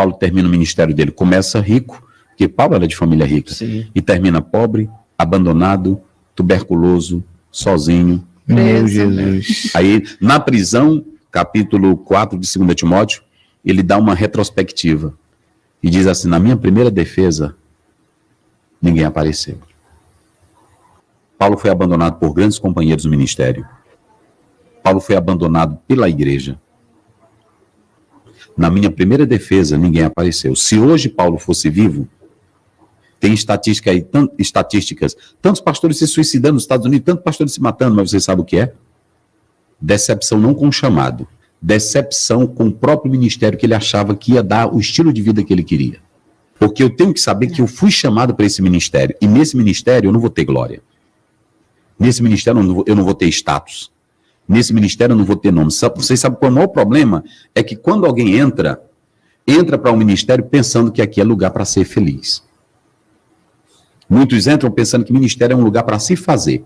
Paulo termina o ministério dele, começa rico, porque Paulo era de família rica, Sim. e termina pobre, abandonado, tuberculoso, sozinho. Meu Jesus. Aí, na prisão, capítulo 4 de 2 Timóteo, ele dá uma retrospectiva e diz assim: na minha primeira defesa, ninguém apareceu. Paulo foi abandonado por grandes companheiros do ministério. Paulo foi abandonado pela igreja. Na minha primeira defesa, ninguém apareceu. Se hoje Paulo fosse vivo, tem estatística aí, estatísticas, tantos pastores se suicidando nos Estados Unidos, tantos pastores se matando, mas você sabe o que é? Decepção não com o chamado, decepção com o próprio ministério que ele achava que ia dar o estilo de vida que ele queria. Porque eu tenho que saber que eu fui chamado para esse ministério, e nesse ministério eu não vou ter glória. Nesse ministério eu não vou ter status. Nesse ministério eu não vou ter nome. Vocês sabem qual é o maior problema? É que quando alguém entra para um ministério pensando que aqui é lugar para ser feliz. Muitos entram pensando que ministério é um lugar para se fazer.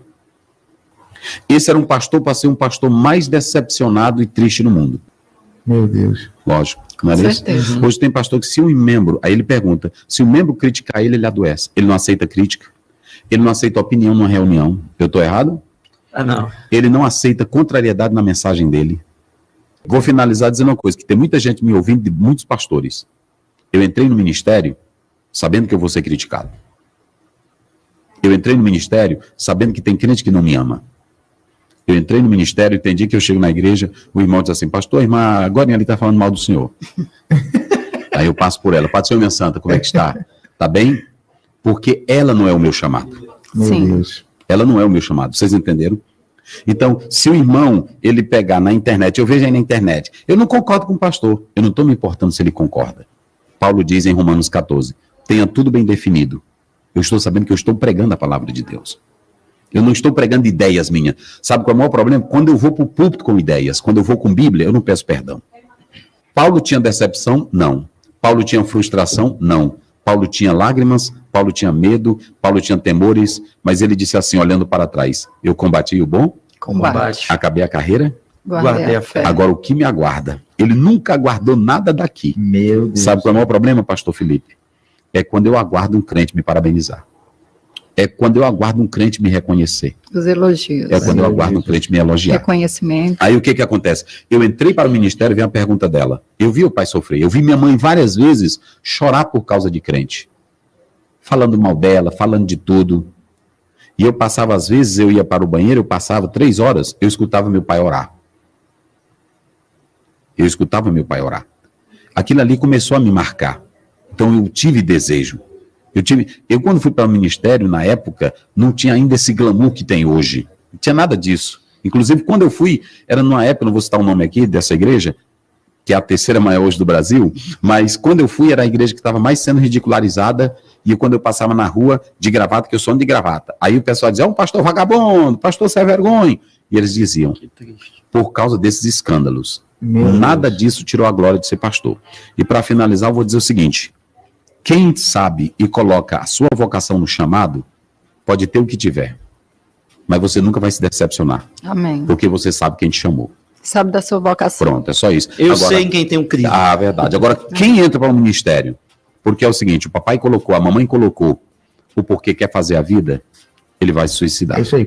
Esse era um pastor para ser um pastor mais decepcionado e triste no mundo. Meu Deus. Lógico, não é isso? Hoje tem pastor que se um membro, aí ele pergunta, se o membro criticar ele, ele adoece. Ele não aceita crítica, ele não aceita opinião numa reunião. Eu estou errado? Ah, não. Ele não aceita contrariedade na mensagem dele. Vou finalizar dizendo uma coisa, que tem muita gente me ouvindo, de muitos pastores. Eu entrei no ministério sabendo que eu vou ser criticado. Eu entrei no ministério sabendo que tem crente que não me ama. Eu entrei no ministério e tem dia que eu chego na igreja, o irmão diz assim: pastor, irmã, agora ele está falando mal do senhor. Aí eu passo por ela: Padre, senhor, minha santa, como é que está? Está bem? Porque ela não é o meu chamado. Meu Deus. Ela não é o meu chamado, vocês entenderam? Então, se o irmão, ele pegar na internet, eu vejo aí na internet, eu não concordo com o pastor, eu não estou me importando se ele concorda. Paulo diz em Romanos 14, tenha tudo bem definido. Eu estou sabendo que eu estou pregando a palavra de Deus. Eu não estou pregando ideias minhas. Sabe qual é o maior problema? Quando eu vou para o púlpito com ideias, quando eu vou com Bíblia, eu não peço perdão. Paulo tinha decepção? Não. Paulo tinha frustração? Não. Paulo tinha lágrimas, Paulo tinha medo, Paulo tinha temores, mas ele disse assim, olhando para trás: eu combati o bom, Combate. acabei a carreira, Guardei a fé. agora o que me aguarda? Ele nunca aguardou nada daqui. Meu Deus. Sabe qual é o maior problema, pastor Felipe? É quando eu aguardo um crente me parabenizar. É quando eu aguardo um crente me reconhecer. Os elogios. É quando eu aguardo um crente me elogiar. Reconhecimento. Aí o que acontece? Eu entrei para o ministério e veio a pergunta dela. Eu vi o pai sofrer. Eu vi minha mãe várias vezes chorar por causa de crente. Falando mal dela, falando de tudo. E eu passava, às vezes, eu ia para o banheiro, eu passava 3 horas, eu escutava meu pai orar. Eu escutava meu pai orar. Aquilo ali começou a me marcar. Então eu tive desejo. Eu quando fui para o ministério, na época, não tinha ainda esse glamour que tem hoje. Não tinha nada disso. Inclusive, quando eu fui, era numa época, não vou citar o nome aqui dessa igreja, que é a terceira maior hoje do Brasil, mas quando eu fui, era a igreja que estava mais sendo ridicularizada, e quando eu passava na rua de gravata, que eu sou de gravata, aí o pessoal dizia: é um pastor vagabundo, pastor sem vergonha. E eles diziam, por causa desses escândalos. Nada disso tirou a glória de ser pastor. E para finalizar, eu vou dizer o seguinte: quem sabe e coloca a sua vocação no chamado, pode ter o que tiver, mas você nunca vai se decepcionar. Amém. Porque você sabe quem te chamou. Sabe da sua vocação. Pronto, é só isso. Eu agora, sei em quem tem um Cristo. Ah, verdade. Agora, quem entra para o ministério? Porque é o seguinte, o papai colocou, a mamãe colocou o porquê quer fazer a vida, ele vai se suicidar. É isso aí.